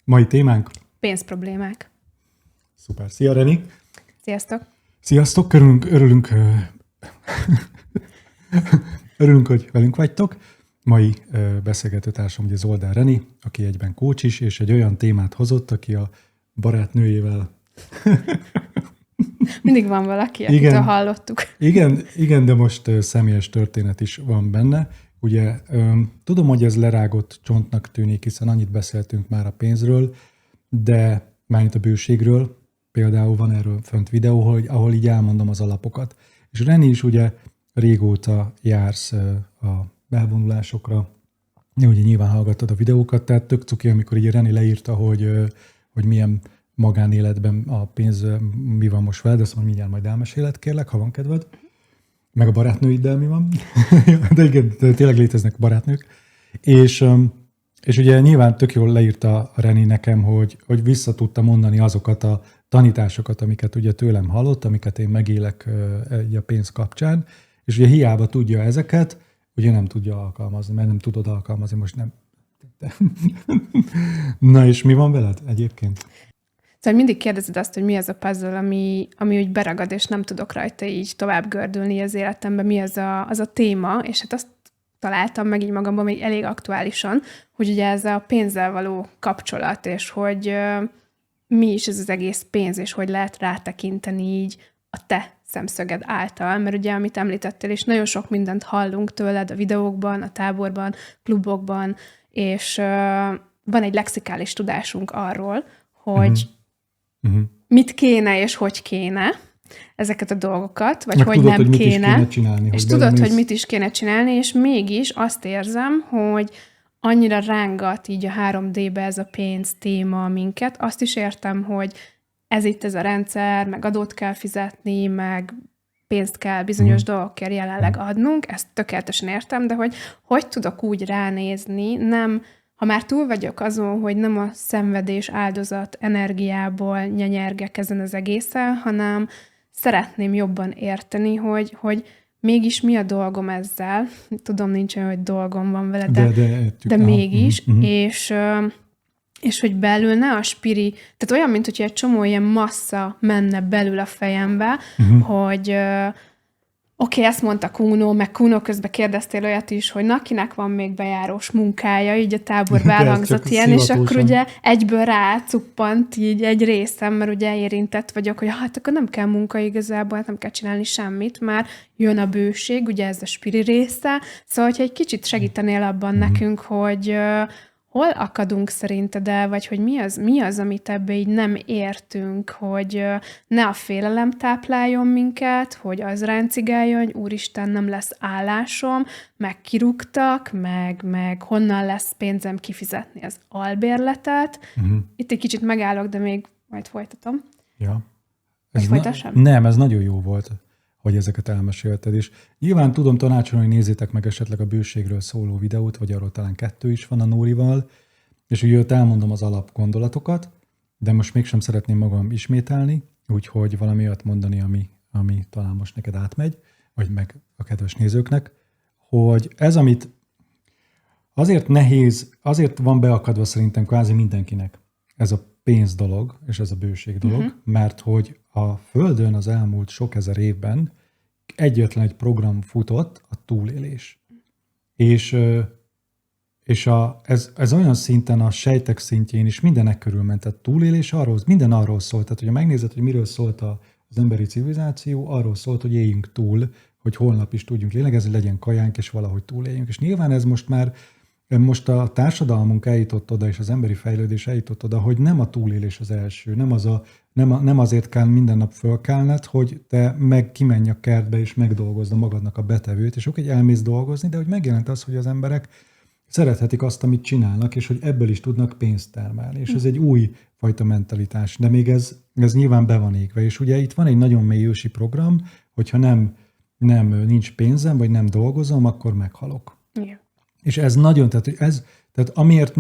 Mai témánk? Pénzproblémák. Szuper. Szia, Reni! Sziasztok! Sziasztok! Örülünk, hogy velünk vagytok. Mai beszélgetőtársam ugye Zoldán Reni, aki egyben coach is, és egy olyan témát hozott, aki a barátnőjével... Mindig van valaki, akitől hallottuk. Igen, de most személyes történet is van benne. Ugye tudom, hogy ez lerágott csontnak tűnik, hiszen annyit beszéltünk már a pénzről, de mármint a bőségről, például van erről fönt videó, ahol így elmondom az alapokat. És Reni is ugye régóta jársz a belvonulásokra, ugye nyilván hallgattad a videókat, tehát tök cuki, amikor így Reni leírta, hogy milyen magánéletben a pénz mi van most veled, azt mondom, mindjárt majd elmeséled, kérlek, ha van kedved. Meg a barátnőiddel mi van. De igen, tényleg léteznek barátnők. És ugye nyilván tök jól leírta a Reni nekem, hogy vissza tudta mondani azokat a tanításokat, amiket ugye tőlem hallott, amiket én megélek a pénz kapcsán, és ugye hiába tudja ezeket, ugye nem tudja alkalmazni, mert nem tudod alkalmazni, most nem. Na és mi van veled egyébként? Szóval mindig kérdezed azt, hogy mi az a puzzle, ami úgy beragad, és nem tudok rajta így tovább gördülni az életemben, mi az a téma, és hát azt találtam meg így magamban még elég aktuálisan, hogy ugye ez a pénzzel való kapcsolat, és hogy mi is ez az egész pénz, és hogy lehet rátekinteni így a te szemszöged által, mert ugye, amit említettél, és nagyon sok mindent hallunk tőled a videókban, a táborban, klubokban, és van egy lexikális tudásunk arról, hogy mit kéne és hogy kéne ezeket a dolgokat, vagy meg hogy tudod, nem hogy kéne. Mit is kéne csinálni, és tudod, hogy mit is kéne csinálni, és mégis azt érzem, hogy annyira rángat így a 3D-be ez a pénz téma minket. Azt is értem, hogy ez itt ez a rendszer, meg adót kell fizetni, meg pénzt kell bizonyos dolgokért jelenleg adnunk, ezt tökéletesen értem, de hogy tudok úgy ránézni, nem, ha már túl vagyok azon, hogy nem a szenvedés áldozat energiából nyenyergek ezen az egészen, hanem szeretném jobban érteni, hogy mégis mi a dolgom ezzel. Tudom, nincs olyan, hogy dolgom van vele, de mégis, és hogy belül ne a spiri, tehát olyan, mint hogy egy csomó ilyen massza menne belül a fejembe, hogy oké, ezt mondta Kuno, meg Kuno közben kérdeztél olyat is, hogy kinek van még bejárós munkája, így a táborban elhangzott ilyen, és akkor ugye egyből rácuppant így egy részem, mert ugye érintett vagyok, hogy hát akkor nem kell munka igazából, hát nem kell csinálni semmit, már jön a bőség, ugye ez a spiri része, szóval hogyha egy kicsit segítenél abban nekünk, hogy hol akadunk szerinted el, vagy hogy mi az, amit ebbe így nem értünk, hogy ne a félelem tápláljon minket, hogy az ráncigáljon, hogy úristen, nem lesz állásom, meg kirúgtak, meg honnan lesz pénzem kifizetni az albérletet. Itt egy kicsit megállok, de még majd folytatom. Ja. Nem, ez nagyon jó volt, hogy ezeket elmesélted, és nyilván tudom tanácsolni, hogy nézzétek meg esetleg a bőségről szóló videót, vagy arról talán 2 is van a Nórival, és ugye ott elmondom az alapgondolatokat, de most mégsem szeretném magam ismételni, úgyhogy valami olyat mondani, ami talán most neked átmegy, vagy meg a kedves nézőknek, hogy ez, amit azért nehéz, azért van beakadva szerintem kvázi mindenkinek ez a pénz dolog, és ez a bőség dolog, mert hogy a Földön az elmúlt sok ezer évben egyetlen egy program futott, a túlélés. És ez olyan szinten a sejtek szintjén is mindenek körül ment. A túlélés minden arról szólt. Tehát, hogyha megnézed, hogy miről szólt az emberi civilizáció, arról szólt, hogy éljünk túl, hogy holnap is tudjunk lélegezni, legyen kajánk, és valahogy túléljünk. És nyilván ez most a társadalmunk eljutott oda, és az emberi fejlődés eljutott oda, hogy nem a túlélés az első, nem azért kell minden nap fölkelned, hogy te kimenj a kertbe, és megdolgozd magadnak a betevőt, és oké, elmész dolgozni, de hogy megjelent az, hogy az emberek szerethetik azt, amit csinálnak, és hogy ebből is tudnak pénzt termelni. És ez egy új fajta mentalitás, de még ez nyilván be van égve. És ugye itt van egy nagyon mély ősi program, hogyha nincs pénzem, vagy nem dolgozom, akkor meghalok. Igen. És ez nagyon, tehát amiért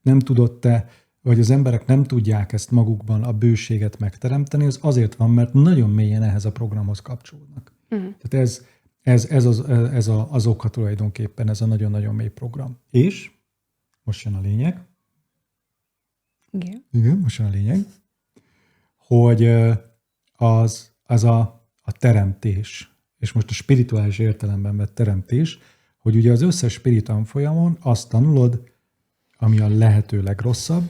nem tudod te, vagy az emberek nem tudják ezt magukban a bőséget megteremteni, az azért van, mert nagyon mélyen ehhez a programhoz kapcsolódnak. Tehát ez az oka tulajdonképpen, ez a nagyon-nagyon mély program. És most jön a lényeg, Igen, most a lényeg, hogy az a teremtés, és most a spirituális értelemben vett teremtés, hogy ugye az összes spirit tanfolyamon azt tanulod, ami a lehető legrosszabb,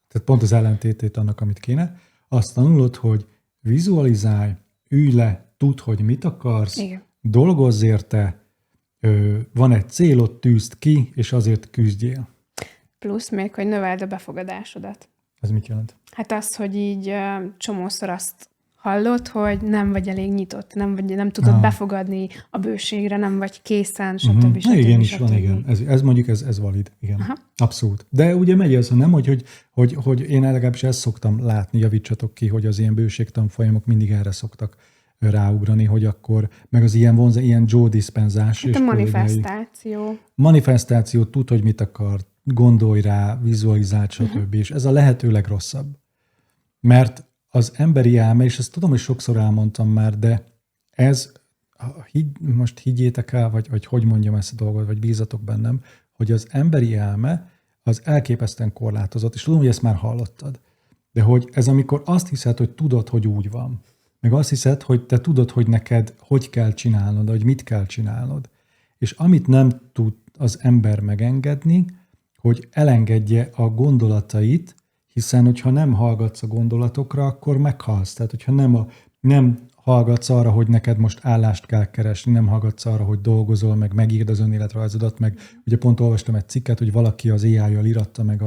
tehát pont az ellentétét annak, amit kéne, azt tanulod, hogy vizualizálj, ülj le, tudd, hogy mit akarsz, Igen. dolgozz érte, van egy célod, tűzd ki, és azért küzdjél. Plusz még, hogy növeld a befogadásodat. Ez mit jelent? Hát az, hogy így csomószor azt hallod, hogy nem vagy elég nyitott, nem tudod befogadni a bőségre, nem vagy készen, stb. Igen, is van, igen. Ez mondjuk, ez valid, igen. Aha. Abszolút. De ugye megy az, nem, hogy én legalábbis ezt szoktam látni, javítsatok ki, hogy az ilyen bőségtanfolyamok mindig erre szoktak ráugrani, hogy akkor, meg az ilyen Joe Dispenzás. Hát a manifestáció. Manifestáció, tudd, hogy mit akar, gondolj rá, vizualizáld, stb. És ez a lehető legrosszabb. Mert az emberi elme, és ezt tudom, hogy sokszor elmondtam már, de ez, most higgyétek el, vagy hogy mondjam ezt a dolgot, vagy bízatok bennem, hogy az emberi elme az elképesztően korlátozott, és tudom, hogy ezt már hallottad. De hogy ez amikor azt hiszed, hogy tudod, hogy úgy van, meg azt hiszed, hogy te tudod, hogy neked hogy kell csinálnod, hogy mit kell csinálnod. És amit nem tud az ember megengedni, hogy elengedje a gondolatait, hiszen, hogyha nem hallgatsz a gondolatokra, akkor meghalsz. Tehát, hogyha nem hallgatsz arra, hogy neked most állást kell keresni, nem hallgatsz arra, hogy dolgozol, meg megírd az önéletrajzodat, meg ugye pont olvastam egy cikket, hogy valaki az AI-jal íratta meg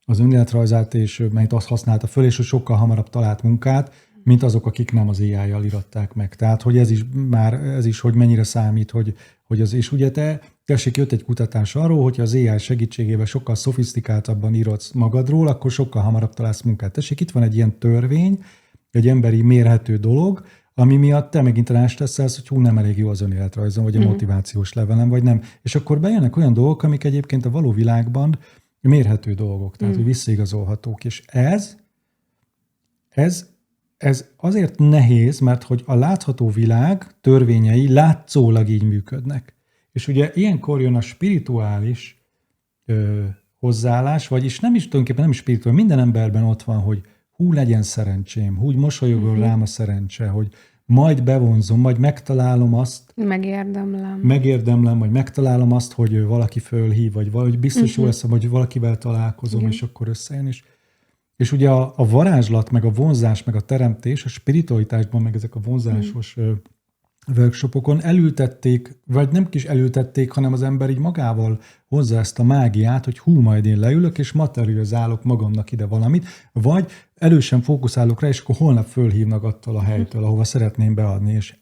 az önéletrajzát, és mert azt használta föl, és hogy sokkal hamarabb talált munkát, mint azok, akik nem az AI-jal íratták meg. Tehát, hogy ez is, hogy mennyire számít, hogy az, és ugye jött egy kutatás arról, hogy az AI segítségével sokkal szofisztikáltabban írod magadról, akkor sokkal hamarabb találsz munkát. Tessék, itt van egy ilyen törvény, egy emberi mérhető dolog, ami miatt te megint rásteszelsz, hogy nem elég jó az önéletrajzom, vagy a motivációs levelem, vagy nem. És akkor bejönnek olyan dolgok, amik egyébként a való világban mérhető dolgok, tehát hogy visszaigazolhatók. És ez azért nehéz, mert hogy a látható világ törvényei látszólag így működnek. És ugye ilyenkor jön a spirituális hozzáállás, vagyis tulajdonképpen nem is spirituális, minden emberben ott van, hogy legyen szerencsém, úgy mosolyogol rám a szerencse, hogy majd bevonzom, majd megtalálom azt. Megérdemlem, vagy megtalálom azt, hogy valaki fölhív, vagy valahogy biztos jó lesz, hogy valakivel találkozom, és akkor összejön is. És ugye a varázslat, meg a vonzás, meg a teremtés, a spiritualitásban, meg ezek a vonzásos workshopokon elültették, vagy nem is elültették, hanem az ember így magával hozza ezt a mágiát, hogy majd én leülök, és materializálok magamnak ide valamit, vagy erősen fókuszálok rá, és akkor holnap fölhívnak attól a helytől, ahova szeretném beadni. És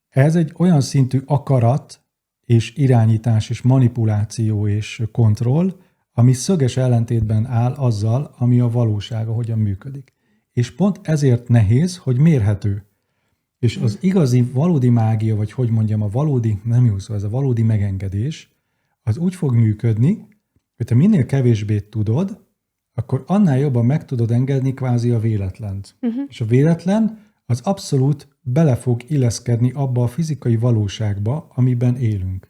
ez egy olyan szintű akarat, és irányítás, és manipuláció, és kontroll, ami szöges ellentétben áll azzal, ami a valósága, hogyan működik. És pont ezért nehéz, hogy mérhető. És az igazi, valódi mágia, vagy hogy mondjam, a valódi megengedés, az úgy fog működni, hogy te minél kevésbé tudod, akkor annál jobban meg tudod engedni kvázi a véletlent. És a véletlen az abszolút bele fog illeszkedni abba a fizikai valóságba, amiben élünk.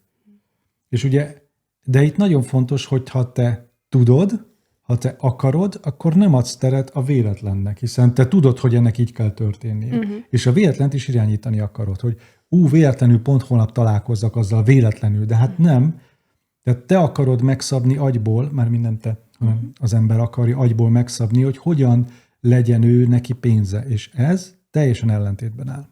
És ugye, de itt nagyon fontos, hogy ha te tudod, ha te akarod, akkor nem adsz teret a véletlennek, hiszen te tudod, hogy ennek így kell történnie. És a véletlent is irányítani akarod, hogy véletlenül pont holnap találkozzak azzal véletlenül, de hát nem. Tehát te akarod megszabni agyból, már minden te, hanem az ember akarja agyból megszabni, hogy hogyan legyen ő neki pénze. És ez teljesen ellentétben áll.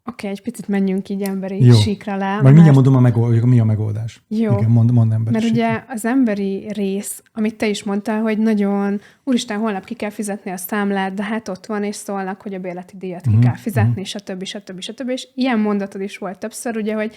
Oké, egy picit menjünk így emberi síkra le. Majd mindjárt mondom, mi a megoldás. Jó. Igen, mond emberi mert síkra. ugye az emberi rész, amit te is mondtál, hogy nagyon, úristen, holnap ki kell fizetni a számlát, de hát ott van, és szólnak, hogy a bérleti díjat ki kell fizetni, stb. És ilyen mondatod is volt többször, ugye, hogy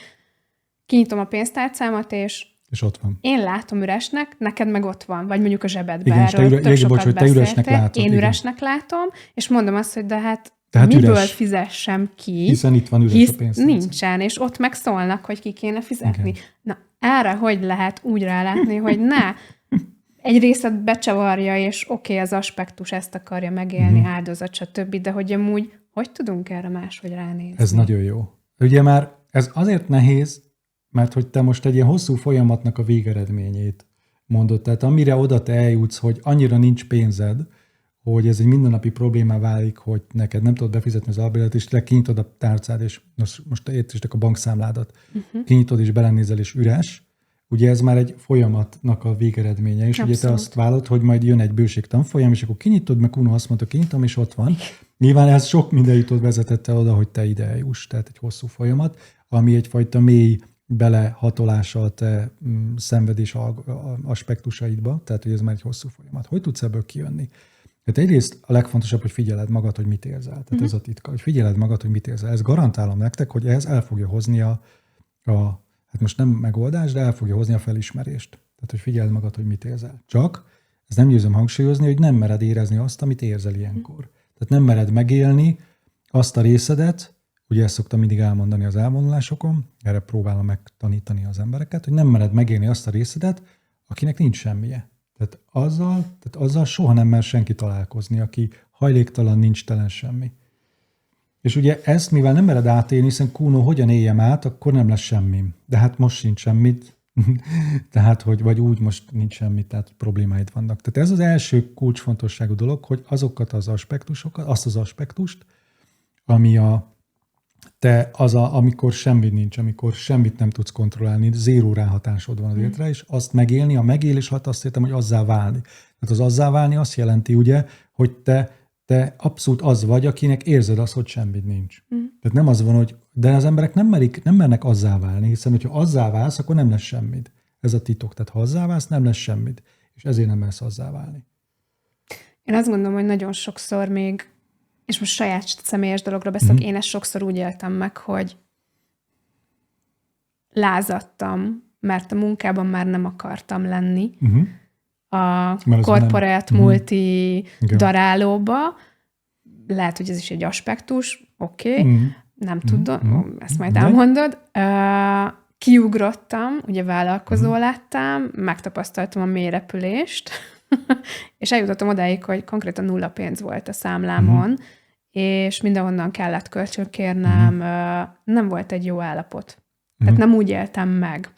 kinyitom a pénztárcámat, és ott van. Én látom üresnek, neked meg ott van, vagy mondjuk a zsebedben. Igen, erről tök sokat te üresnek látod. Én üresnek látom, és mondom azt, hogy de hát miből üres. Fizessem ki, hiszen itt van üres a pénztárca. Nincsen, és ott meg szólnak, hogy ki kéne fizetni. Igen. Na, erre hogy lehet úgy rálátni, hogy ne, egy részlet becsavarja, és az aspektus ezt akarja megélni, áldozat, stb., de hogy amúgy hogy tudunk erre máshogy ránézni? Ez nagyon jó. Ugye már ez azért nehéz, mert hogy te most egy ilyen hosszú folyamatnak a végeredményét mondod. Tehát amire oda te eljutsz, hogy annyira nincs pénzed, hogy ez egy mindennapi problémá válik, hogy neked nem tudod befizetni az albérletet, és kinyitod a tárcád, és most értesítek a bankszámládat, kinyitod és belenézel, és üres. Ugye ez már egy folyamatnak a végeredménye, és ugye te azt vállalod, hogy majd jön egy bőségtanfolyam, és akkor kinyitod, meg Kuno azt mondta, kinyitom, és ott van. Nyilván ez sok minden jutott vezetette oda, hogy te ide eljuss, tehát egy hosszú folyamat, ami egyfajta mély belehatolása a te szenvedés aspektusaidba, tehát hogy ez már egy hosszú folyamat. Hogy tudsz ebből kijönni? Hát egyrészt a legfontosabb, hogy figyeled magad, hogy mit érzel. Tehát ez a titka, hogy figyeled magad, hogy mit érzel. Ez garantálom nektek, hogy ez el fogja hozni hát most nem megoldás, de el fogja hozni a felismerést. Tehát, hogy figyeld magad, hogy mit érzel. Csak, ez nem győzöm hangsúlyozni, hogy nem mered érezni azt, amit érzel ilyenkor. Tehát nem mered megélni azt a részedet, ugye ezt szoktam mindig elmondani az elvonulásokon, erre próbálom megtanítani az embereket, hogy nem mered megélni azt a részedet, akinek nincs semmije. Tehát azzal soha nem mer senki találkozni, aki hajléktalan, nincs telen semmi. És ugye ezt, mivel nem mered átélni, hiszen Kuno, hogyan éljem át, akkor nem lesz semmim. De hát most sincs semmit, tehát, vagy úgy most nincs semmit, tehát problémáid vannak. Tehát ez az első kulcsfontosságú dolog, hogy azokat az aspektusokat, azt az aspektust, ami amikor semmit nincs, amikor semmit nem tudsz kontrollálni, zéró ráhatásod van az életre, és azt megélni, a megélés hat azt értem, hogy azzá válni. Tehát az azzá válni azt jelenti ugye, hogy te abszolút az vagy, akinek érzed azt, hogy semmit nincs. Tehát nem az van, hogy de az emberek nem mernek azzá válni, hiszen hogyha azzá válsz, akkor nem lesz semmit. Ez a titok. Tehát ha azzá válsz, nem lesz semmit. És ezért nem mersz azzá válni. Én azt gondolom, hogy nagyon sokszor még, és most saját személyes dologra beszélek, én ezt sokszor úgy éltem meg, hogy lázadtam, mert a munkában már nem akartam lenni. A korporát multi darálóba. Lehet, hogy ez is egy aspektus, oké. Nem tudom, ezt majd elmondod. Kiugrottam, ugye vállalkozó lettem, megtapasztaltam a mélyrepülést, és eljutottam odáig, hogy konkrétan 0 pénz volt a számlámon, és mindenhonnan kellett kölcsönkérnem, nem volt egy jó állapot. Tehát nem úgy éltem meg.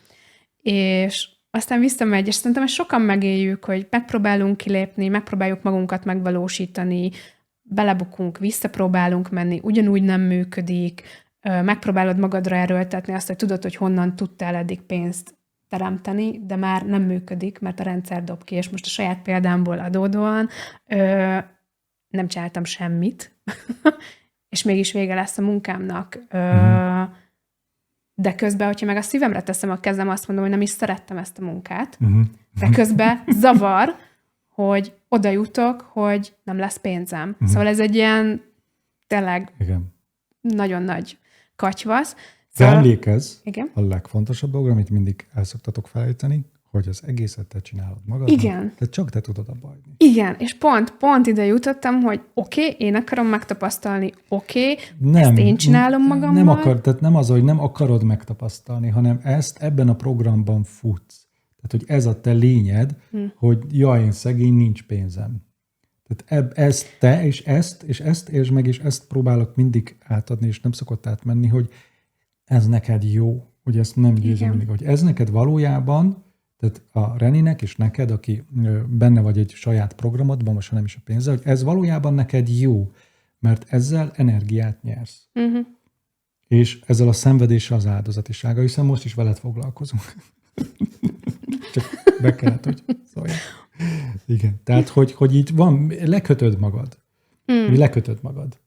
És aztán visszamegy, és szerintem ezt sokan megéljük, hogy megpróbálunk kilépni, megpróbáljuk magunkat megvalósítani, belebukunk, visszapróbálunk menni, ugyanúgy nem működik, megpróbálod magadra erőltetni azt, hogy tudod, hogy honnan tudtál eddig pénzt teremteni, de már nem működik, mert a rendszer dob ki, és most a saját példámból adódóan nem csináltam semmit, és mégis vége lesz a munkámnak. De közben, hogyha meg a szívemre teszem a kezem, azt mondom, hogy nem is szerettem ezt a munkát, de közben zavar, hogy oda jutok, hogy nem lesz pénzem. Szóval ez egy ilyen tényleg nagyon nagy katyvasz. Szóval, de emlékezz, igen? A legfontosabb dolog, amit mindig el szoktatok felejteni, hogy az egészet te csinálod magadnak. Igen. Tehát csak te tudod abba hagyni. Igen, és pont ide jutottam, hogy oké, én akarom megtapasztalni, ezt én csinálom magammal. Tehát nem az, hogy nem akarod megtapasztalni, hanem ebben a programban futsz. Tehát, hogy ez a te lényed, hogy jaj, én szegény, nincs pénzem. Tehát ezt te, és ezt értsd meg, és ezt próbálok mindig átadni, és nem szokott átmenni, hogy ez neked jó, hogy ezt nem győzöm mindig, hogy ez neked valójában, tehát a Reninek és neked, aki benne vagy egy saját programodban, most nem is a pénzzel, hogy ez valójában neked jó, mert ezzel energiát nyersz. És ezzel a szenvedéssel az áldozatisága, hiszen most is veled foglalkozunk. Csak be kellett, hogy szóljál. Igen. Tehát, hogy itt van, lekötöd magad. Lekötöd magad.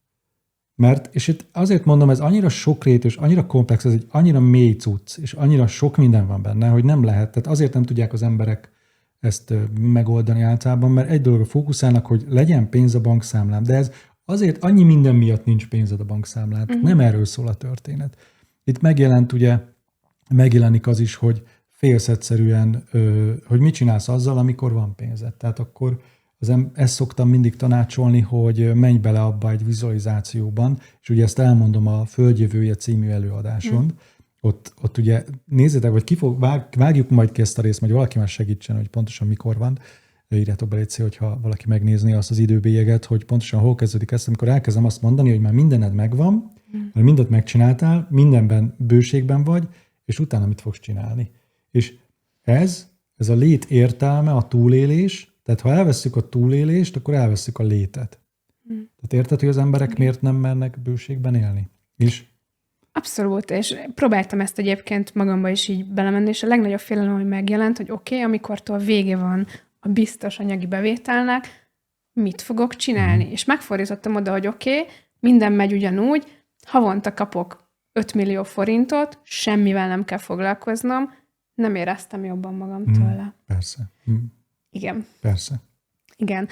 Mert, és itt azért mondom, ez annyira sokrétű, annyira komplex, ez egy annyira mély cucc, és annyira sok minden van benne, hogy nem lehet. Tehát azért nem tudják az emberek ezt megoldani általában, mert egy dologra fókuszálnak, hogy legyen pénz a bankszámlám. De ez azért annyi minden miatt nincs pénzed a bankszámlán. Nem erről szól a történet. Itt megjelenik az is, hogy félsz egyszerűen, hogy mit csinálsz azzal, amikor van pénzed. Tehát akkor ezt szoktam mindig tanácsolni, hogy menj bele abba egy vizualizációban, és ugye ezt elmondom a Földjövője című előadáson. Ott ugye nézzétek, vagy vágjuk majd ki ezt a részt, vagy valaki már segítsen, hogy pontosan mikor van. Írjátok be légy, hogyha valaki megnézni azt az időbélyeget, hogy pontosan hol kezdődik ezt, amikor elkezdem azt mondani, hogy már mindened megvan, mert mindent megcsináltál, mindenben bőségben vagy, és utána mit fogsz csinálni. És ez Ez a lét értelme, a túlélés, tehát ha elvesszük a túlélést, akkor elvesszük a létet. Tehát érted, hogy az emberek miért nem mernek bőségben élni? És Abszolút, és próbáltam ezt egyébként magamba is így belemenni, és a legnagyobb félelem, hogy megjelent, hogy oké, amikortól vége van a biztos anyagi bevételnek, mit fogok csinálni? És megfordítottam oda, hogy oké, minden megy ugyanúgy, havonta kapok 5 millió forintot, semmivel nem kell foglalkoznom, nem éreztem jobban magam tőle. Persze. Igen. Persze. Igen.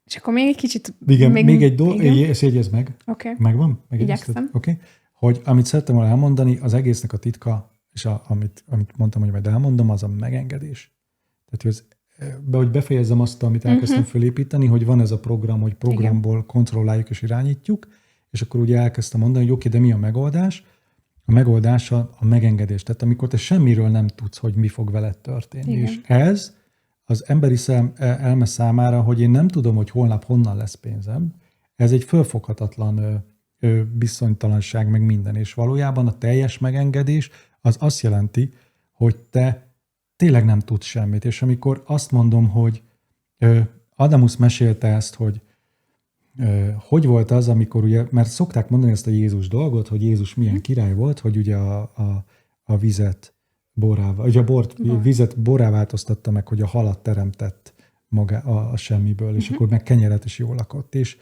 És akkor még egy kicsit... Igen, még egy dolog, szégyezd meg. Oké. Megvan? Igyekszem. Oké. Hogy amit szerettem volna elmondani, az egésznek a titka, és amit mondtam, hogy majd elmondom, az a megengedés. Tehát, hogy befejezzem azt, amit elkezdtem fölépíteni, hogy van ez a program, hogy programból kontrolláljuk és irányítjuk, és akkor ugye elkezdtem mondani, hogy oké, de mi a megoldás? A megoldás a megengedés. Tehát amikor te semmiről nem tudsz, hogy mi fog veled történni. Igen. És ez az emberi elme számára, hogy én nem tudom, hogy holnap honnan lesz pénzem, ez egy fölfoghatatlan bizonytalanság, meg minden. És valójában a teljes megengedés az azt jelenti, hogy te tényleg nem tudsz semmit. És amikor azt mondom, hogy Adamus mesélte ezt, hogy volt az, amikor ugye, mert szokták mondani ezt a Jézus dolgot, hogy Jézus milyen király volt, hogy ugye a vizet borrá, ugye vizet borrá változtatta meg, hogy a halat teremtett maga a semmiből, és akkor meg kenyeret is jól lakott. És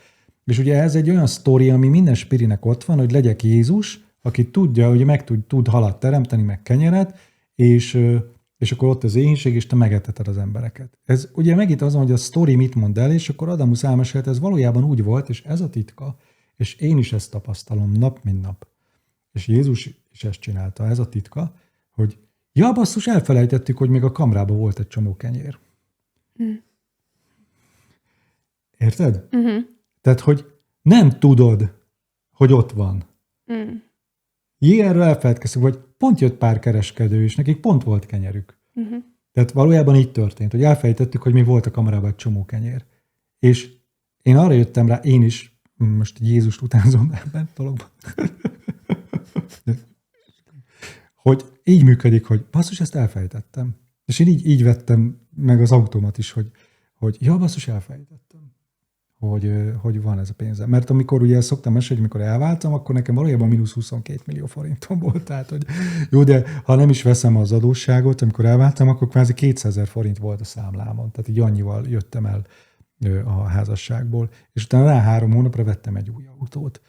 ugye ez egy olyan sztori, ami minden spirinek ott van, hogy legyek Jézus, aki tudja, hogy tud halat teremteni, meg kenyeret, és akkor ott az éhínség, és te megeteted az embereket. Ez ugye megint az, hogy a sztori mit mond el, és akkor Adamus elmesélte, ez valójában úgy volt, és ez a titka, és én is ezt tapasztalom nap, mint nap. És Jézus is ezt csinálta, ez a titka, hogy ja, basszus, elfelejtettük, hogy még a kamrában volt egy csomó kenyér. Érted? Tehát, hogy nem tudod, hogy ott van. Ilyenről elfelejtkeztünk, vagy pont jött pár kereskedő, és nekik pont volt kenyerük. Tehát valójában így történt, hogy elfelejtettük, hogy még volt a kamerában egy csomó kenyér. És én arra jöttem rá, én is, most Jézust utánzom ebben dologban, hogy így működik, hogy basszus, ezt elfelejtettem. És én így vettem meg az autómat is, hogy ja, basszus, elfelejtettem. Hogy van ez a pénzem. Mert amikor ugye szoktam mesélni, hogy amikor elváltam, akkor nekem valójában mínusz 22 millió forintom volt. Tehát, hogy jó, de ha nem is veszem az adósságot, amikor elváltam, akkor kvázi 200 000 forint volt a számlámon. Tehát így annyival jöttem el a házasságból. És utána rá 3 hónapra vettem egy új autót.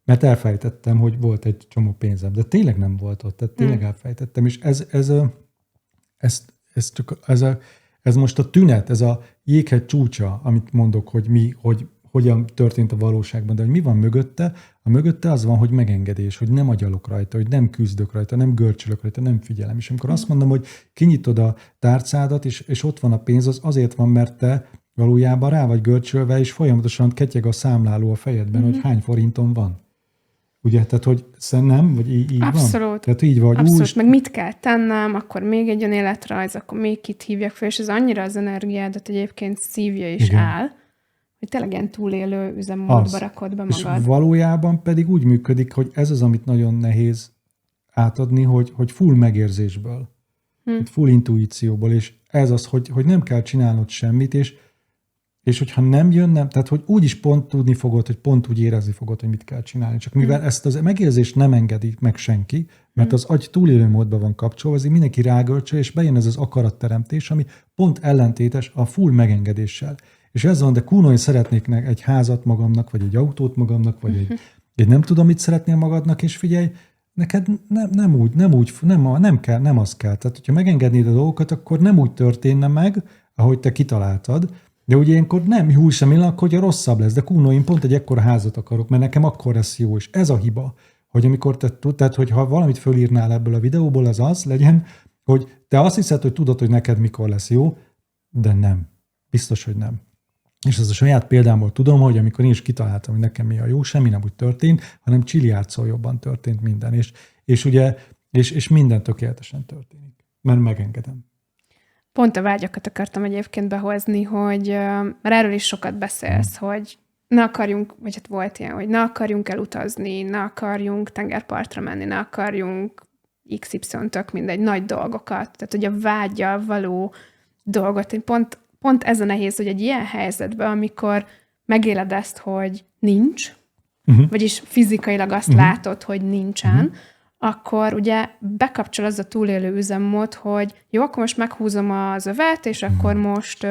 Mert elfejtettem, hogy volt egy csomó pénzem. De tényleg nem volt ott. Tehát tényleg elfejtettem. És ez most a tünet, ez a jéghegy csúcsa, amit mondok, hogy hogyan történt a valóságban, de hogy mi van mögötte? A mögötte az van, hogy megengedés, hogy nem agyalok rajta, hogy nem küzdök rajta, nem görcsölök rajta, nem figyelem. És amikor azt mondom, hogy kinyitod a tárcádat, és ott van a pénz, az azért van, mert te valójában rá vagy görcsölve, és folyamatosan ketyeg a számláló a fejedben, hogy hány forinton van. Ugye, tehát, hogy nem, vagy így Abszolút. van? Tehát így vagy. Abszolút, meg mit kell tennem, akkor még egy önéletrajz, akkor még kit hívjak fel, és ez annyira az energiádat egyébként szívja is áll, hogy tényleg ilyen túlélő üzemmódba rakod be magad. És valójában pedig úgy működik, hogy ez az, amit nagyon nehéz átadni, hogy full megérzésből, full intuícióból, és ez az, hogy nem kell csinálnod semmit, és hogyha nem jön, tehát hogy úgy is pont tudni fogod, hogy pont úgy érezni fogod, hogy mit kell csinálni. Csak mivel ezt az megérzést nem engedi meg senki, mert az agy túlélő módban van kapcsolva, azért mindenki rágörcsöl, és bejön ez az akaratteremtés, ami pont ellentétes a full megengedéssel. És ez van, de kúnó, én szeretnék egy házat magamnak, vagy egy autót magamnak, vagy egy nem tudom, mit szeretnél magadnak, és figyelj, neked nem az kell. Tehát, hogyha megengednéd a dolgokat, akkor nem úgy történne meg, ahogy te kitaláltad. De ugye ilyenkor nem húj sem ilyenkor, hogy a rosszabb lesz, de kúnó, én pont egy ekkora házat akarok, mert nekem akkor lesz jó, és ez a hiba, hogy amikor tehát, hogy ha valamit fölírnál ebből a videóból, az legyen, hogy te azt hiszed, hogy tudod, hogy neked mikor lesz jó, de nem. Biztos, hogy nem. És ez a saját példámból tudom, hogy amikor én is kitaláltam, hogy nekem mi a jó, semmi nem úgy történt, hanem csiliárdszor jobban történt minden. És minden tökéletesen történik. Mert megengedem. Pont a vágyakat akartam egyébként behozni, hogy mert erről is sokat beszélsz, hogy ne akarjunk, vagy hát volt ilyen, hogy ne akarjunk elutazni, ne akarjunk tengerpartra menni, ne akarjunk XY, tök mindegy, nagy dolgokat. Tehát, hogy a vággyal való dolgot. Én pont ez a nehéz, hogy egy ilyen helyzetben, amikor megéled ezt, hogy nincs, vagyis fizikailag azt látod, hogy nincsen, akkor ugye bekapcsol az a túlélő üzemmód, hogy jó, akkor most meghúzom az övet, és akkor most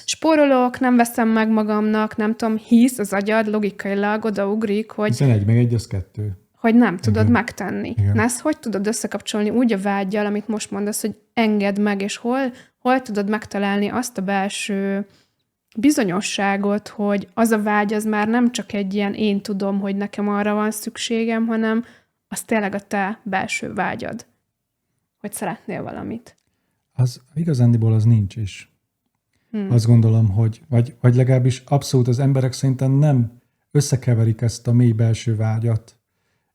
spórolok, nem veszem meg magamnak, nem tudom, hisz az agyad logikailag odaugrik, hogy... Hiszen 1 meg 1 az 2. Hogy nem tudod megtenni. Igen. Na ezt hogy tudod összekapcsolni úgy a vággyal, amit most mondasz, hogy engedd meg, és hol tudod megtalálni azt a belső bizonyosságot, hogy az a vágy az már nem csak egy ilyen én tudom, hogy nekem arra van szükségem, hanem az tényleg a te belső vágyad, hogy szeretnél valamit. Az igazándiból az nincs is. Azt gondolom, hogy vagy legalábbis abszolút az emberek szerintem nem összekeverik ezt a mély belső vágyat.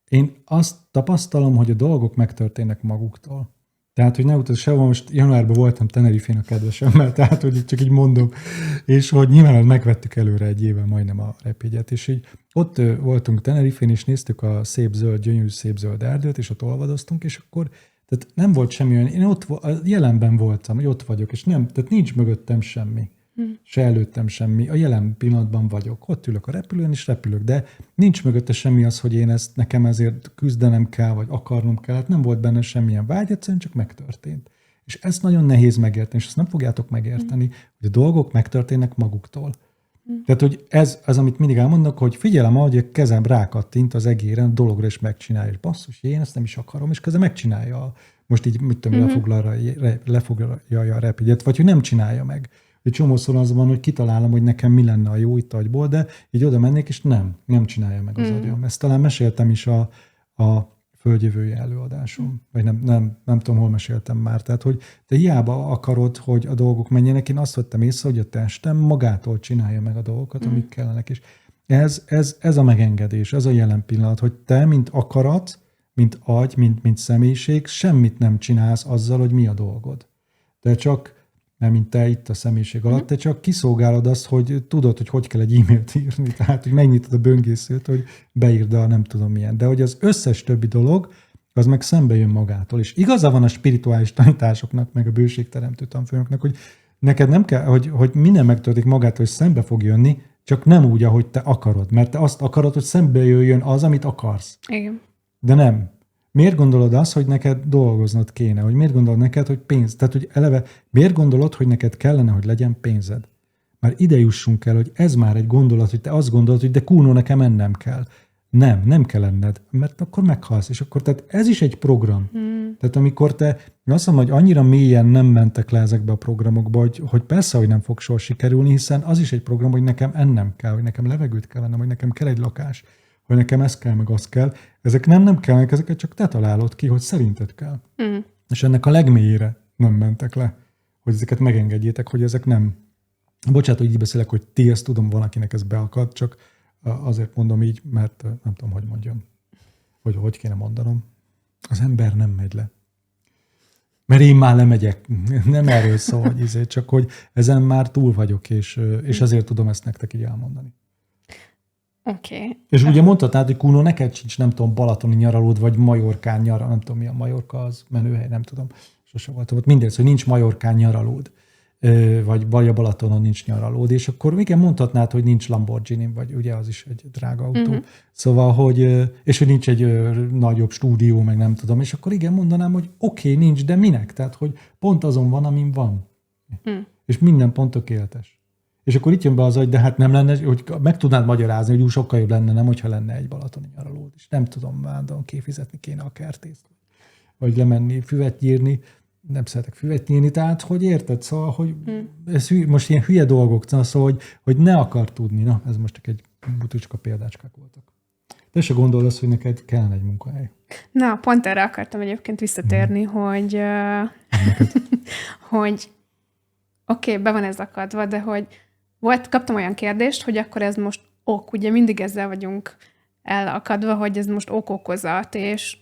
Én azt tapasztalom, hogy a dolgok megtörténnek maguktól. Tehát, hogy ne utaz sehol, most januárban voltam Tenerifén a kedvesemmel, tehát, hogy csak így mondom, és hogy nyilván megvettük előre egy éve majdnem a repjegyet, és így ott voltunk Tenerifén, és néztük a szép zöld, gyönyörű szép zöld erdőt, és ott olvadoztunk, és akkor tehát nem volt semmi olyan, én ott jelenben voltam, hogy ott vagyok, és nem, tehát nincs mögöttem semmi. Se előttem semmi. A jelen pillanatban vagyok. Ott ülök a repülőn, és repülök, de nincs mögötte semmi az, hogy én ezt nekem ezért küzdenem kell, vagy akarnom kell. Hát nem volt benne semmilyen vágy, egyszerűen csak megtörtént. És ezt nagyon nehéz megérteni, és ezt nem fogjátok megérteni, hogy a dolgok megtörténnek maguktól. Tehát, hogy ez az, amit mindig elmondok, hogy figyelem, ahogy a kezem rákattint az egéren, a dologra is megcsinálja, és basszus, én ezt nem is akarom, és közben megcsinálja. Most így, mit tudom, lefoglalja a repjegyet, vagy hogy nem csinálja meg. Egy csomószor az van, hogy kitalálom, hogy nekem mi lenne a jó itt agyból, de így oda mennék, és nem csinálja meg az agyam. Ezt talán meséltem is a földjövője előadásom, vagy nem tudom, hol meséltem már. Tehát, hogy te hiába akarod, hogy a dolgok menjenek, én azt vettem észre, hogy a testem magától csinálja meg a dolgokat, amik kellenek. És ez a megengedés, ez a jelen pillanat, hogy te, mint akarat, mint agy, mint személyiség, semmit nem csinálsz azzal, hogy mi a dolgod. De csak nem mint te itt a személyiség alatt, te csak kiszolgálod azt, hogy tudod, hogy kell egy e-mailt írni, tehát hogy megnyitod a böngészőt, hogy beírd a nem tudom milyen. De hogy az összes többi dolog, az meg szembe jön magától. És igaza van a spirituális tanításoknak, meg a bőségteremtő tanfolyamoknak, hogy neked nem kell, hogy minden megtörténik magától, hogy szembe fog jönni, csak nem úgy, ahogy te akarod. Mert te azt akarod, hogy szembe jöjjön az, amit akarsz. Igen. De nem. Miért gondolod azt, hogy neked dolgoznod kéne? Hogy miért gondolod neked, hogy pénz? Tehát, hogy eleve miért gondolod, hogy neked kellene, hogy legyen pénzed? Már ide jussunk el, hogy ez már egy gondolat, hogy te azt gondolod, hogy de kúnó, nekem mennem kell. Nem kell enned, mert akkor meghalsz. És akkor tehát ez is egy program. Tehát amikor te azt mondod, hogy annyira mélyen nem mentek le ezekbe a programokba, hogy persze, hogy nem fog soha sikerülni, hiszen az is egy program, hogy nekem ennem kell, hogy nekem levegőt kell vennem, hogy nekem kell egy lakás, hogy nekem ez kell, meg az kell. Ezek nem kellnek, ezeket csak te találod ki, hogy szerinted kell. És ennek a legmélyére nem mentek le, hogy ezeket megengedjétek, hogy ezek nem... Bocsánat, hogy így beszélek, hogy ti ezt tudom, van, akinek ez beakad, csak azért mondom így, mert nem tudom, hogy mondjam. Hogy kéne mondanom. Az ember nem megy le. Mert én már lemegyek. Nem erről szól, hogy csak hogy ezen már túl vagyok, és ezért tudom ezt nektek így elmondani. Okay. És ugye mondhatnád, hogy Kuno, neked sincs, nem tudom, balatoni nyaralód, vagy Majorkán nyaralód, nem tudom mi a Majorka, az menőhely, nem tudom, sose voltam ott. Mindegy, hogy nincs Majorkán nyaralód, vagy a Balatonon nincs nyaralód, és akkor igen, mondhatnád, hogy nincs Lamborghini, vagy ugye az is egy drága autó. Szóval, és hogy nincs egy nagyobb stúdió, meg nem tudom, és akkor igen, mondanám, hogy oké, nincs, de minek? Tehát, hogy pont azon van, amin van. És minden pont tökéletes. És akkor itt jön be az, hogy de hát nem lenne, hogy meg tudnád magyarázni, hogy úgy sokkal jobb lenne, nem, hogyha lenne egy balatoni nyaralód is. Nem tudom, már kifizetni kéne a kertészt. Vagy lemenni, füvet nyírni. Nem szeretek füvet nyírni, tehát hogy érted? Szóval, hogy ez most ilyen hülye dolgok, szóval, hogy ne akar tudni. Na, ez most csak egy butucska példácskák voltak. Te se gondolod azt, hogy neked kellene egy munkahely. Na, pont erre akartam egyébként visszatérni, hogy hogy oké, be van ez akadva, de hogy kaptam olyan kérdést, hogy akkor ez most ugye mindig ezzel vagyunk elakadva, hogy ez most okozat, és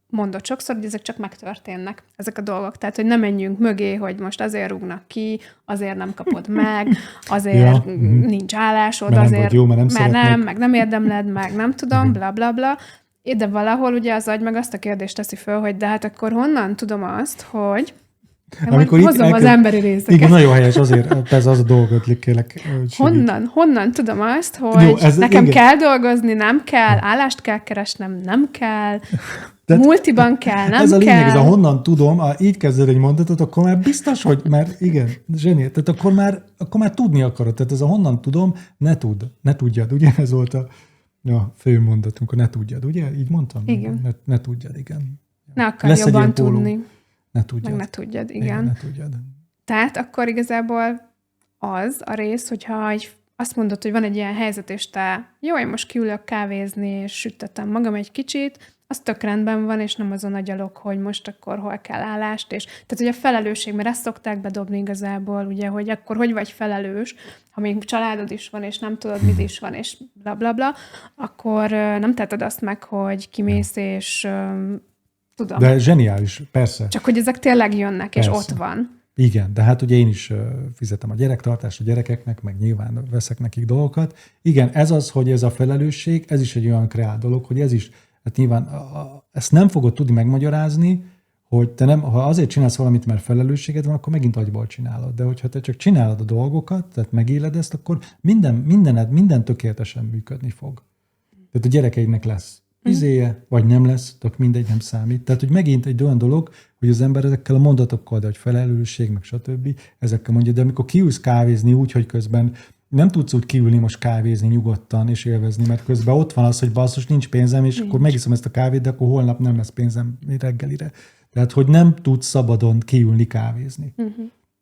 mondod sokszor, hogy ezek csak megtörténnek, ezek a dolgok. Tehát, hogy ne menjünk mögé, hogy most azért rúgnak ki, azért nem kapod meg, azért nincs állásod, mert azért, jó, mert nem, meg nem érdemled, meg nem tudom, bla bla bla. De valahol ugye az agy meg azt a kérdést teszi föl, hogy de hát akkor honnan tudom azt, hogy Amikor itt hozom az emberi részeket. Igen, nagyon helyes, azért ez az a dolgot, kérlek. Honnan tudom azt, hogy jó, nekem kell dolgozni, nem kell, állást kell keresnem, nem kell, multiban kell, nem kell. Ez a lényeg, ez a honnan tudom, így kezded egy mondatot, akkor már biztos, hogy már igen, zseni, tehát akkor már tudni akarod. Tehát ez a honnan tudom, ne tudjad, ugye? Ez volt a fő mondatunk, ne tudjad, ugye? Így mondtam? Igen. Ne tudjad, igen. Ne akar jobban tudni. Ne tudjad. Meg ne tudjad, igen. Ne tudjad. Tehát akkor igazából az a rész, hogyha azt mondod, hogy van egy ilyen helyzet, és te jó, én most kiülök kávézni, és süttetem magam egy kicsit, az tök rendben van, és nem azon agyalok, hogy most akkor hol kell állást, és tehát ugye a felelősség, mert ezt szokták bedobni igazából, ugye, hogy akkor hogy vagy felelős, ha még családod is van, és nem tudod, mit is van, és bla bla bla, akkor nem teheted azt meg, hogy kimész, és tudom. De zseniális, persze. Csak hogy ezek tényleg jönnek, persze. És ott van. Igen, de hát ugye én is fizetem a gyerektartást a gyerekeknek, meg nyilván veszek nekik dolgokat. Igen, ez az, hogy ez a felelősség, ez is egy olyan kreál dolog, hogy ez is, hát nyilván ezt nem fogod tudni megmagyarázni, hogy te nem, ha azért csinálsz valamit, mert felelősséged van, akkor megint agyból csinálod. De hogyha te csak csinálod a dolgokat, tehát megéled ezt, akkor minden tökéletesen működni fog. Tehát a gyerekeidnek lesz izéje, vagy nem lesz, tök mindegy, nem számít. Tehát, hogy megint egy olyan dolog, hogy az ember ezekkel a mondatokkal, de hogy felelősség, meg stb. Ezekkel mondja, de amikor kiülsz kávézni úgy, hogy közben nem tudsz úgy kiülni most kávézni nyugodtan és élvezni, mert közben ott van az, hogy basszus, nincs pénzem, és akkor megiszom ezt a kávét, de akkor holnap nem lesz pénzem reggelire. Tehát, hogy nem tudsz szabadon kiülni kávézni.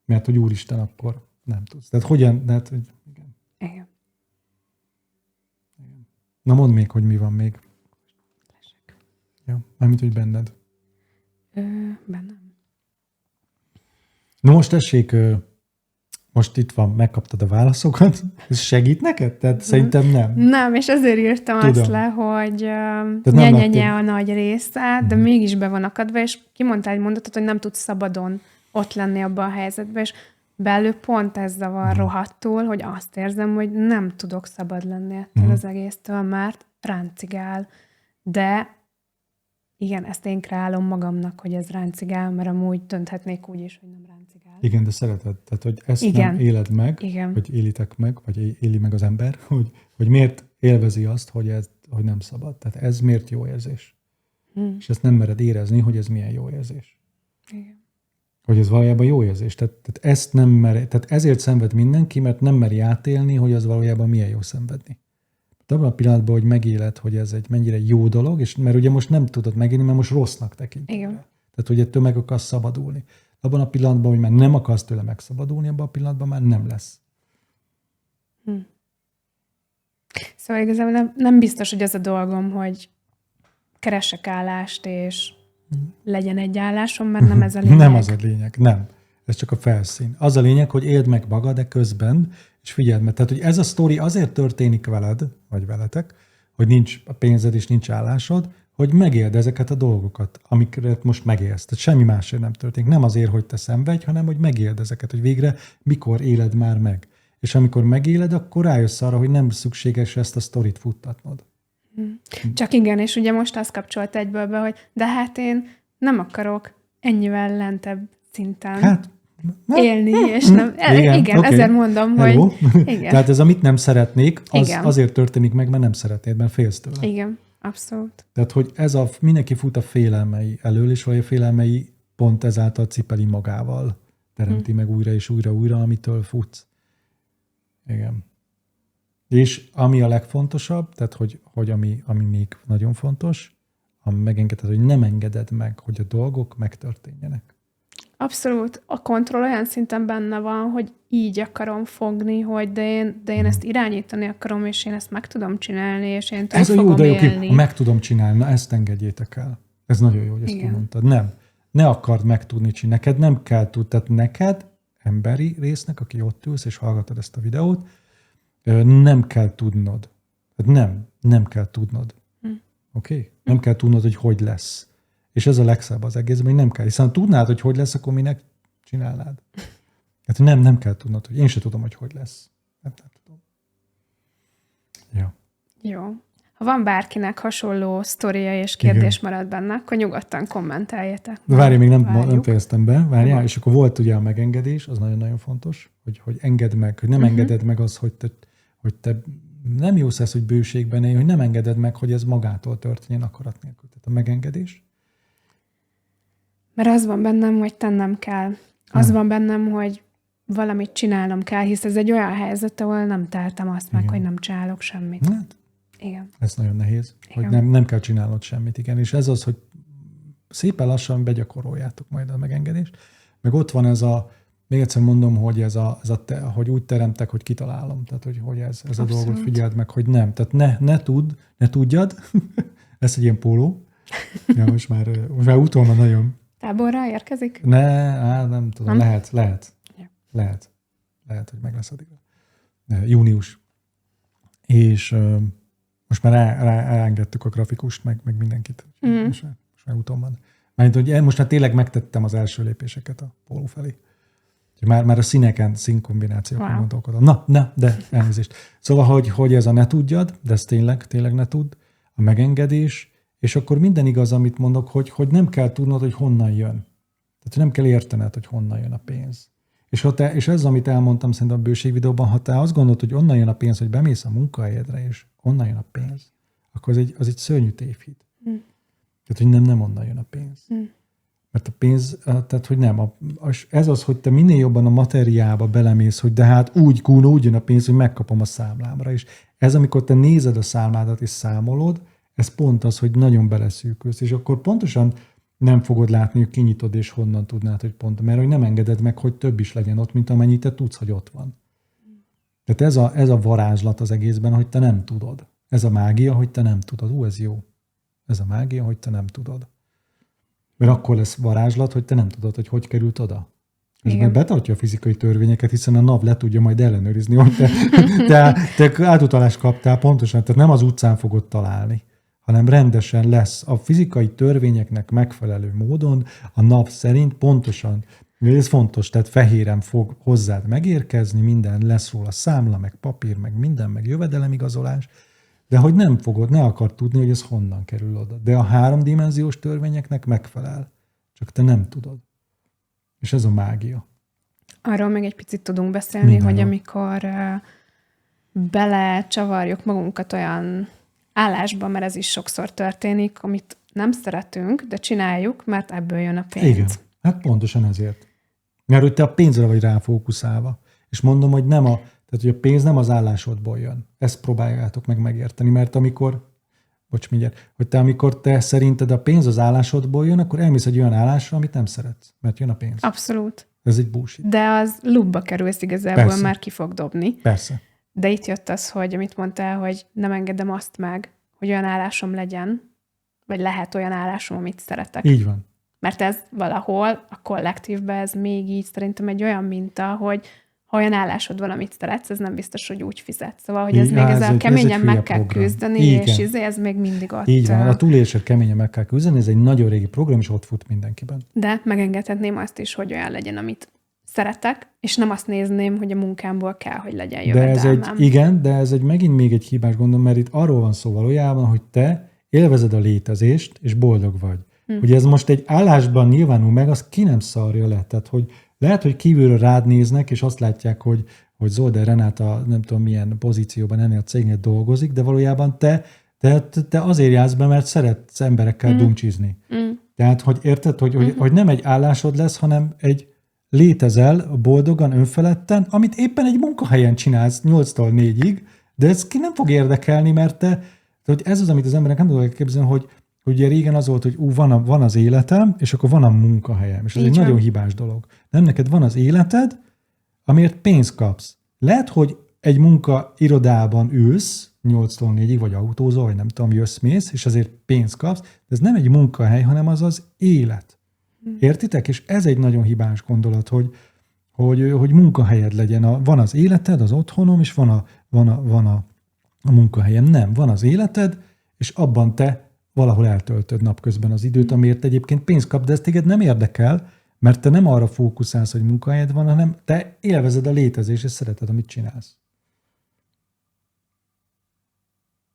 Mert, hogy úristen, akkor nem tudsz. Tehát hogyan, tehát, hogy igen. Igen. Na mondd még, hogy mi van még. Ja, mármint, hogy benned. Bennem. Na most tessék, most itt van, megkaptad a válaszokat. Ez segít neked? Tehát szerintem nem. Nem, és ezért írtam azt le, hogy nyenyenye a nagy része, de mégis be van akadva, és kimondtál egy mondatot, hogy nem tudsz szabadon ott lenni abban a helyzetben, és belül pont ez zavar rohadtul, hogy azt érzem, hogy nem tudok szabad lenni ettől az egésztől, mert ráncigál. De igen, ezt én kreálom magamnak, hogy ez ráncigál, mert amúgy dönthetnék úgy is, hogy nem ráncigál. Igen, de szereted. Tehát, hogy ezt nem éled meg, vagy élitek meg, vagy éli meg az ember, hogy miért élvezi azt, hogy nem szabad. Tehát ez miért jó érzés. És ezt nem mered érezni, hogy ez milyen jó érzés. Igen. Hogy ez valójában jó érzés. Tehát ezt nem tehát ezért szenved mindenki, mert nem meri átélni, hogy az valójában milyen jó szenvedni. Abban a pillanatban, hogy megéled, hogy ez egy mennyire jó dolog, és mert ugye most nem tudod megélni, mert most rossznak tekinted. Igen. Tehát, hogy ettől meg akarsz szabadulni. Abban a pillanatban, hogy már nem akarsz tőle megszabadulni, abban a pillanatban már nem lesz. Szóval igazából nem biztos, hogy az a dolgom, hogy keressek állást, és legyen egy állásom, mert nem ez a lényeg. Nem az a lényeg, nem. Ez csak a felszín. Az a lényeg, hogy éld meg magad, de közben, és figyeld meg. Tehát, hogy ez a sztori azért történik veled, vagy veletek, hogy nincs a pénzed és nincs állásod, hogy megéld ezeket a dolgokat, amiket most megélsz. Tehát semmi másért nem történik. Nem azért, hogy te szenvedj, hanem hogy megéld ezeket, hogy végre mikor éled már meg. És amikor megéled, akkor rájössz arra, hogy nem szükséges ezt a sztorit futtatnod. Csak igen, és ugye most azt kapcsolt egyből be, hogy de hát én nem akarok ennyivel lentebb szinten élni, és nem... Igen, okay. Ezért mondom, hello. Hogy... Igen. Tehát ez, amit nem szeretnék, az azért történik meg, mert nem szeretnéd, mert félsz tőle. Igen, abszolút. Tehát, hogy mindenki fut a félelmei elől, és vagy a félelmei pont ezáltal cipeli magával. Teremti meg újra és újra, amitől futsz. Igen. És ami a legfontosabb, tehát, hogy ami még nagyon fontos, ami megengeded, hogy nem engeded meg, hogy a dolgok megtörténjenek. Abszolút. A kontroll olyan szinten benne van, hogy így akarom fogni, hogy de én ezt irányítani akarom, és én ezt meg tudom csinálni, és én túl fogom élni. Ez a jó, de jó, meg tudom csinálni, na ezt engedjétek el. Ez nagyon jó, hogy ezt mondtad. Nem. Ne akard megtudni csinálni. Neked nem kell tudni, tehát neked, emberi résznek, aki ott ülsz, és hallgatod ezt a videót, nem kell tudnod. Nem kell tudnod. Oké? Nem kell tudnod, hogy lesz. És ez a legszebb az egészben, hogy nem kell. Hiszen tudnád, hogy lesz, akkor minek csinálnád? Hát nem kell tudnod, hogy én sem tudom, hogy lesz. Nem tudom. Ja. Jó. Ha van bárkinek hasonló sztoria és kérdés marad benne, akkor nyugodtan kommenteljetek. De várj, még nem fejeztem be, várjál, és akkor volt ugye a megengedés, az nagyon-nagyon fontos, hogy engedd meg, hogy nem engeded meg az, hogy te nem jó szesz, hogy bőségben élj, hogy nem engeded meg, hogy ez magától történjen akarat nélkül. Tehát a megengedés. Mert az van bennem, hogy tennem kell. Az van bennem, hogy valamit csinálnom kell, hisz ez egy olyan helyzet, ahol nem tehetem azt meg, hogy nem csinálok semmit. Hát, igen. Ez nagyon nehéz, Igen. hogy nem kell csinálnod semmit, igen. És ez az, hogy szépen lassan begyakoroljátok majd a megengedést. Meg ott van ez még egyszer mondom, hogy hogy úgy teremtek, hogy kitalálom. Tehát, hogy ez a dolog, hogy figyeld meg, hogy nem. Tehát ne tudjad. Ez egy ilyen póló. Ja, most már utólag nagyon. Táborra érkezik? Nem tudom. Lehet. Ja. Lehet, hogy meg lesz addigra. Június. És most már elengedtük a grafikust, meg mindenkit. Most már úton van. Most már tényleg megtettem az első lépéseket a póló felé. Már a színkombinációkon gondolkodom. Na, de elnézést. Szóval, hogy ez a ne tudjad, de ez tényleg ne tudd, a megengedés, és akkor minden igaz, amit mondok, hogy nem kell tudnod, hogy honnan jön. Tehát nem kell értened, hogy honnan jön a pénz. És ez, amit elmondtam szerintem a bőségvideóban, ha te azt gondolod, hogy onnan jön a pénz, hogy bemész a munkahelyedre, és onnan jön a pénz, akkor az egy szörnyű tévhit. Tehát, hogy nem onnan jön a pénz. Mert a pénz, tehát, hogy nem. Ez az, hogy te minél jobban a materiába belemész, hogy de hát úgy jön a pénz, hogy megkapom a számlámra. És ez, amikor te nézed a számládat és számolod, ez pont az, hogy nagyon beleszűkülsz. És akkor pontosan nem fogod látni, hogy kinyitod, és honnan tudnád, hogy pont. Mert hogy nem engeded meg, hogy több is legyen ott, mint amennyit te tudsz, hogy ott van. Tehát ez a varázslat az egészben, hogy te nem tudod. Ez a mágia, hogy te nem tudod. Ez jó. Ez a mágia, hogy te nem tudod. Mert akkor lesz varázslat, hogy te nem tudod, hogy került oda. És mert betartja a fizikai törvényeket, hiszen a NAV le tudja majd ellenőrizni, hogy te átutalást kaptál pontosan, tehát nem az utcán fogod találni, hanem rendesen lesz a fizikai törvényeknek megfelelő módon, a NAV szerint pontosan, ez fontos, tehát fehéren fog hozzád megérkezni, minden lesz róla számla, meg papír, meg minden, meg jövedelemigazolás, de hogy ne akar tudni, hogy ez honnan kerül oda. De a 3D törvényeknek megfelel. Csak te nem tudod. És ez a mágia. Arról még egy picit tudunk beszélni, hogy amikor belecsavarjuk magunkat olyan állásba, mert ez is sokszor történik, amit nem szeretünk, de csináljuk, mert ebből jön a pénz. Igen, hát pontosan ezért. Mert hogy te a pénzre vagy ráfókuszálva. És mondom, hogy tehát, hogy a pénz nem az állásodból jön. Ezt próbáljátok meg megérteni, mert amikor te szerinted a pénz az állásodból jön, akkor elmész egy olyan állásra, amit nem szeretsz, mert jön a pénz. Abszolút. Ez egy bullshit. De az lubba kerülsz igazából, Persze. már ki fog dobni. Persze. De itt jött az, hogy amit mondtál, hogy nem engedem azt meg, hogy olyan állásom legyen, vagy lehet olyan állásom, amit szeretek. Így van. Mert ez valahol a kollektívben ez még így szerintem egy olyan minta, hogy ha olyan állásod van, amit szeretsz, ez nem biztos, hogy úgy fizet. Szóval, hogy ez még ezzel keményen meg kell küzdeni, és ez még mindig ott. Így van, a túlélésért keményen meg kell küzdeni, ez egy nagyon régi program, és ott fut mindenkiben. De megengedhetném azt is, hogy olyan legyen, amit szeretek, és nem azt nézném, hogy a munkámból kell, hogy legyen jövedelmem. De ez megint még egy hibás gondom, mert itt arról van szó valójában, hogy te élvezed a létezést, és boldog vagy. Hogy ez most egy állásban nyilvánul meg, az ki nem szarja le. Tehát, hogy lehet, hogy kívülről rád néznek, és azt látják, hogy Zolder Renáta nem tudom milyen pozícióban ennél a cégnél dolgozik, de valójában te azért jársz be, mert szeretsz emberekkel dumcsizni. Tehát, hogy érted, hogy nem egy állásod lesz, hanem egy létezel boldogan, önfeledten, amit éppen egy munkahelyen csinálsz 8-tól 4-ig, de ez ki nem fog érdekelni, mert hogy ez az, amit az emberek nem tudják képzelni, hogy ugye régen az volt, hogy van az életem, és akkor van a munkahelyem. És ez egy nagyon hibás dolog. Nem, neked van az életed, amiért pénzt kapsz. Lehet, hogy egy irodában ülsz 8-tól 4-ig, vagy autózol, vagy nem tudom, jössz-mész, és azért pénzt kapsz, de ez nem egy munkahely, hanem az élet. Értitek? És ez egy nagyon hibás gondolat, hogy munkahelyed legyen. Van az életed, az otthonom, és van a munkahelyem. Nem, van az életed, és abban te valahol eltöltöd napközben az időt, amiért egyébként pénzt kap, de ez téged nem érdekel, mert te nem arra fókuszálsz, hogy munkahelyed van, hanem te élvezed a létezést, és szereted, amit csinálsz.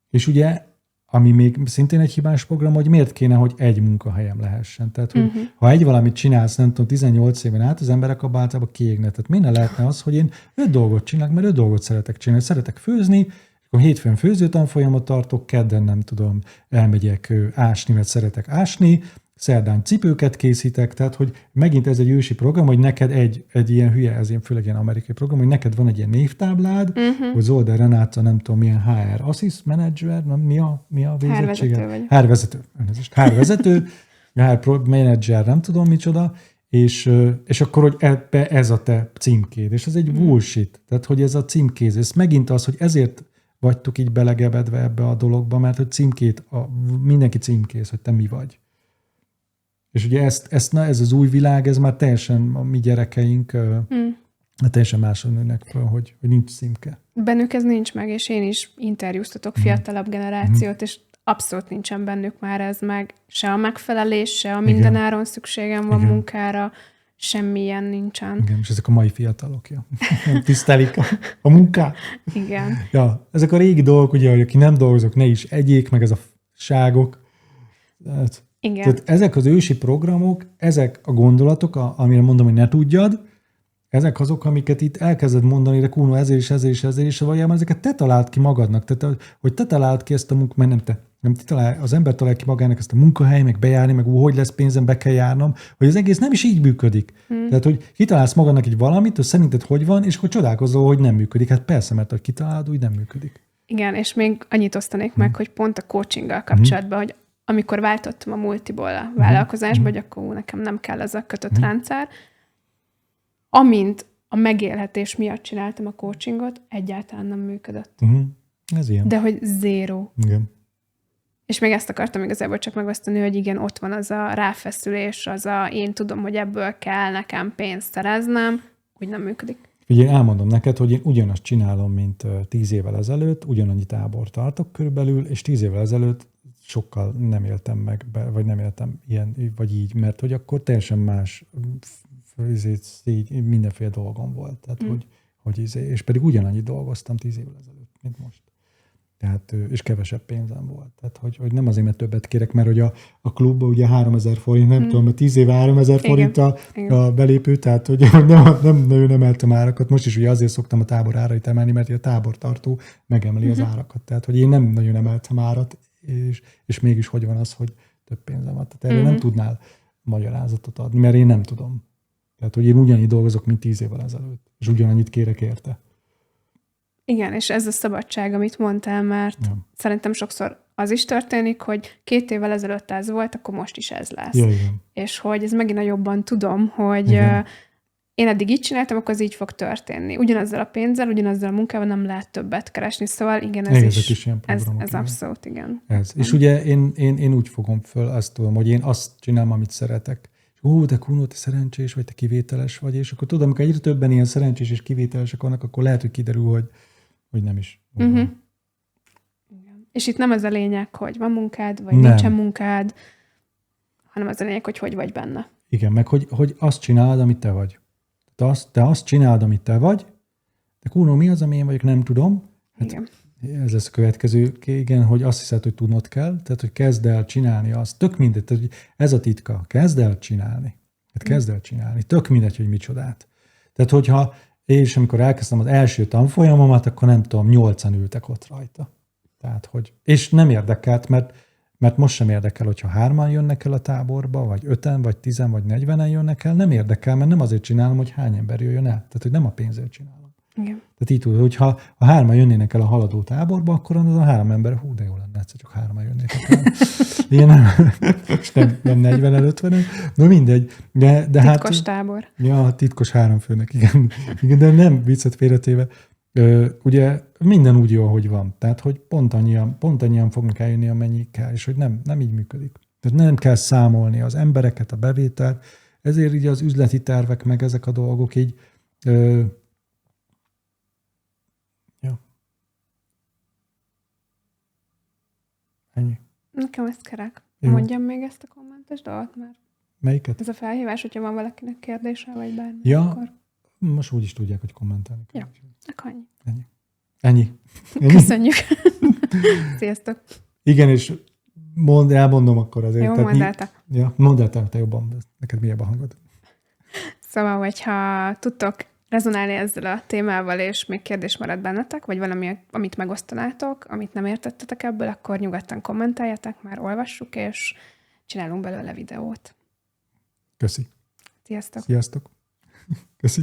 És ugye ami még szintén egy hibás program, hogy miért kéne, hogy egy munkahelyem lehessen. Tehát, hogy ha egy valamit csinálsz, nem tudom, 18 éven át, az emberek abban általában kiégnek. Tehát miért ne lehetne az, hogy én 5 dolgot csinálok, mert 5 dolgot szeretek csinálni. Szeretek főzni, akkor hétfőn főzőtanfolyamot tartok, kedden nem tudom, elmegyek ásni, mert szeretek ásni, szerdán cipőket készítek, tehát hogy megint ez egy ősi program, hogy neked egy ilyen hülye, ez ilyen, főleg ilyen amerikai program, hogy neked van egy ilyen névtáblád, hogy Zolder Renáta, nem tudom milyen HR assist manager, nem, mi a végzettsége? HR-vezető, HR manager, nem tudom micsoda, és akkor, hogy ebbe ez a te címkéd, és ez egy bullshit, tehát hogy ez a címkéz, ez megint az, hogy ezért vagytok így belegebedve ebbe a dologba, mert hogy mindenki címkéz, hogy te mi vagy. És ugye ez az új világ, ez már teljesen a mi gyerekeink teljesen máshogy nőnek fel, hogy nincs címke. Bennük ez nincs meg, és én is interjúztatok fiatalabb generációt, és abszolút nincsen bennük már ez meg. Se a megfelelés, se a mindenáron szükségem van munkára, semmilyen nincsen. Igen, és ezek a mai fiatalok, nem tisztelik a munkát. Igen. Ja, ezek a régi dolgok, ugye, hogy aki nem dolgozok, ne is egyék, meg ez a ságok. Igen. Tehát ezek az ősi programok, ezek a gondolatok, amire mondom, hogy ne tudjad, ezek azok, amiket itt elkezded mondani, de Kuno, ezért is, valójában ezeket te találd ki magadnak. Tehát, hogy te találd ki ezt a munkát, mert nem te az ember talál ki magának ezt a munkahely, meg bejárni, meg hogy lesz pénzem, be kell járnom, hogy az egész nem is így működik. Tehát, hogy kitalálsz magadnak egy valamit, hogy szerinted hogy van, és akkor csodálkozol, hogy nem működik. Hát persze, mert hogy kitalálod, úgy nem működik. Igen, és még annyit osztanék meg, hogy pont a coachinggal kapcsolatban, hogy amikor váltottam a multiból a vállalkozásba, hogy akkor nekem nem kell ez a kötött rendszer, amint a megélhetés miatt csináltam a coachingot, egyáltalán nem működött. Ez ilyen. De hogy zéró. Igen. És még ezt akartam igazából csak megosztani, hogy igen, ott van az a ráfeszülés, én tudom, hogy ebből kell nekem pénzt szereznem, úgy nem működik. Ugye én elmondom neked, hogy én ugyanazt csinálom, mint 10 évvel ezelőtt, ugyanannyi tábor tartok körülbelül, és 10 évvel ezelőtt sokkal nem éltem meg, vagy nem éltem ilyen, vagy így, mert hogy akkor teljesen más így mindenféle dolgom volt. Tehát, és pedig ugyanannyit dolgoztam 10 évvel ezelőtt, mint most. Tehát, és kevesebb pénzem volt. Tehát, hogy nem azért, mert többet kérek, mert hogy a klubban ugye 3000 forint, nem tudom, mert 10 éve 3000 forint a belépő, tehát hogy nem nagyon emeltem árakat. Most is ugye azért szoktam a tábor árait emelni, mert a tábortartó megemeli az árakat. Tehát, hogy én nem nagyon emeltem árat, és mégis hogy van az, hogy több pénzem van. Tehát erről nem tudnál magyarázatot adni, mert én nem tudom. Tehát, hogy én ugyanígy dolgozok, mint 10 évvel ezelőtt, és ugyanannyit kérek érte. Igen, és ez a szabadság, amit mondtál, mert szerintem sokszor az is történik, hogy 2 évvel ezelőtt ez volt, akkor most is ez lesz. Ja, és hogy ez megint jobban tudom, hogy én eddig így csináltam, akkor az így fog történni. Ugyanazzal a pénzzel, ugyanazzal a munkával nem lehet többet keresni, szóval igen, ez abszolút, igen. És ugye én úgy fogom föl, azt tudom, hogy én azt csinálom, amit szeretek. De Kuno, te szerencsés vagy, te kivételes vagy, és akkor tudom, amikor egyre többen ilyen szerencsés és kivételesek vannak, akkor lehet, hogy kiderül, hogy nem is. Igen. És itt nem az a lényeg, hogy van munkád, vagy nincsen munkád, hanem az a lényeg, hogy vagy benne. Igen, meg hogy azt csinálod, amit te vagy. Te azt csinálod, amit te vagy, de Kuno, mi az, ami én vagyok, nem tudom. Hát igen. Ez lesz a következő, igen, hogy azt hiszed, hogy tudnod kell, tehát, hogy kezd el csinálni azt. Tök mindegy, tehát, ez a titka, kezd el csinálni. Hát kezd el csinálni, tök mindegy, hogy micsodát. Tehát, hogyha és amikor elkezdtem az első tanfolyamomat, akkor nem tudom, 8-an ültek ott rajta. Tehát, hogy, és nem érdekelt, mert most sem érdekel, hogyha 3-an jönnek el a táborba, vagy 5-en, vagy 10-en, vagy 40-en jönnek el, nem érdekel, mert nem azért csinálom, hogy hány ember jöjjön el. Tehát, hogy nem a pénzért csinálom. Igen. Tehát így tudod, hogyha 3-an jönnének el a haladó táborba, akkor az a 3 ember, de jó lenne, egyszer csak 3-an jönnének el. Ilyen nem 40-en, 50-en, no mindegy. De titkos tábor. Ja, titkos 3 főnek, igen. De nem viccet félretéve. Ugye minden úgy jó, ahogy van. Tehát, hogy pont annyian fognak eljönni, amennyi kell, és hogy nem így működik. Tehát nem kell számolni az embereket, a bevételt, ezért így az üzleti tervek, meg ezek a dolgok így ennyi. Nekem ez kerek. Mondjam még ezt a kommentes dolgot, mert melyiket? Ez a felhívás, hogyha van valakinek kérdése, vagy bármi, ja, akkor... most úgy is tudják, hogy kommentálni. Ja, akkor annyi. Ennyi. Köszönjük. Sziasztok. Igen, és elmondom akkor azért. Jó, mondd el te. Ja, mondd el te jobban, neked milyen a hangod. Szóval, hogyha tudtok rezonálni ezzel a témával, és még kérdés marad bennetek, vagy valami, amit megosztanátok, amit nem értettetek ebből, akkor nyugodtan kommentáljatok, már olvassuk, és csinálunk belőle videót. Köszi. Sziasztok! Sziasztok. Köszi.